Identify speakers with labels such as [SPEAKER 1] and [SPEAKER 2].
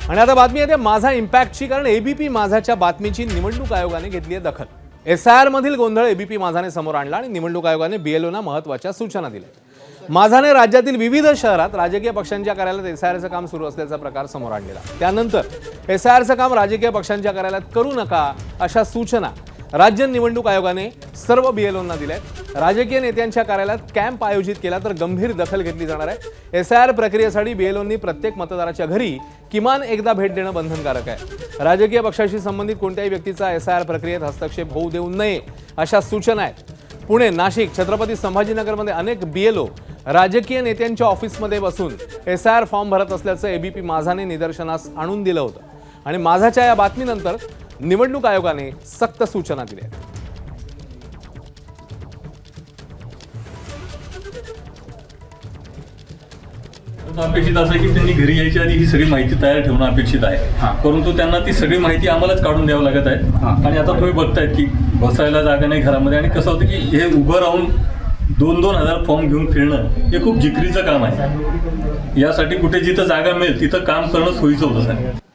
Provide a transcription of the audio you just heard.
[SPEAKER 1] आणि आता बातमी आहे माझा इम्पॅक्टची, कारण एबीपी माझाच्या बातमीची निवडणूक आयोगाने घेतली आहे दखल. एसआयआर मधील गोंधळ एबीपी माझाने समोर आणला आणि निवडणूक आयोगाने बीएलओना महत्त्वाच्या सूचना दिल्या. माझाने राज्यातील विविध शहरात राजकीय पक्षांच्या कार्यालयात एसआयआरचं काम सुरू असल्याचा प्रकार समोर आणलेला. त्यानंतर एसआयआरचं काम राजकीय पक्षांच्या कार्यालयात करू नका अशा सूचना राज्य निवडणूक आयोगाने सर्व बीएलओंना दिल्या. राजकीय नेत्यांच्या कार्यालयात कॅम्प आयोजित केला तर गंभीर दखल घेतली जाणार आहे. एसआयआर प्रक्रियेसाठी बीएलओंनी प्रत्येक मतदाराच्या घरी किमान एकदा भेट देणं बंधनकारक आहे. राजकीय पक्षाशी संबंधित कोणत्याही व्यक्तीचा एसआयआर प्रक्रियेत हस्तक्षेप होऊ देऊ नये अशा सूचना आहेत. पुणे, नाशिक, छत्रपती संभाजीनगरमध्ये अनेक बीएलओ राजकीय नेत्यांच्या ऑफिसमध्ये बसून एसआयआर फॉर्म भरत असल्याचं एबीपी माझाने निदर्शनास आणून दिलं होतं आणि माझाच्या या बातमीनंतर निवडणूक आयोगाने सक्त सूचना दिल्या.
[SPEAKER 2] अपेक्षित असं की त्यांनी घरी यायच्या आधी ही सगळी माहिती तयार ठेवणं अपेक्षित आहे, परंतु त्यांना ती सगळी माहिती आम्हालाच काढून द्यावं लागत आहे. आणि आता तुम्ही बघतायत की बसायला जागा नाही घरामध्ये, आणि कसं होतं की हे उभं राहून 2,000 फॉर्म घेऊन फिरणं हे खूप जिकरीचं काम आहे. यासाठी कुठे जिथं जागा मिळेल तिथं काम करणं सोयीचं होतं.